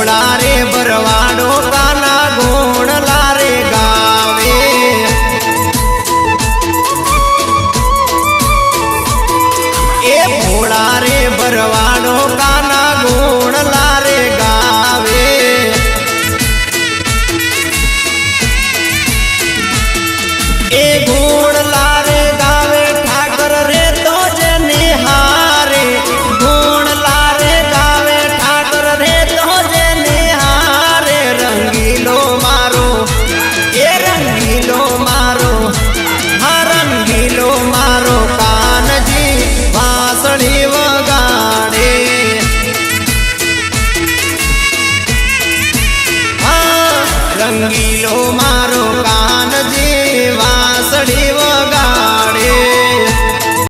ભોળા રે ભરવાડો કાના ગુણ લારે ગાવે એ ભોળા રે ભરવાડો કાના ગુણ લારે ગાવે એ ગુણ લારે ગાવે ઠાકર રે તો જ નિહારે ગુણ લારે ગાવે ઠાકર રે તો જ નિહારે રંગીલો મારો એ રંગીલો મારો હા રંગીલો મારો કાનજી વાંસળી વગાડે હા રંગીલો મારો કાનજી વાંસળી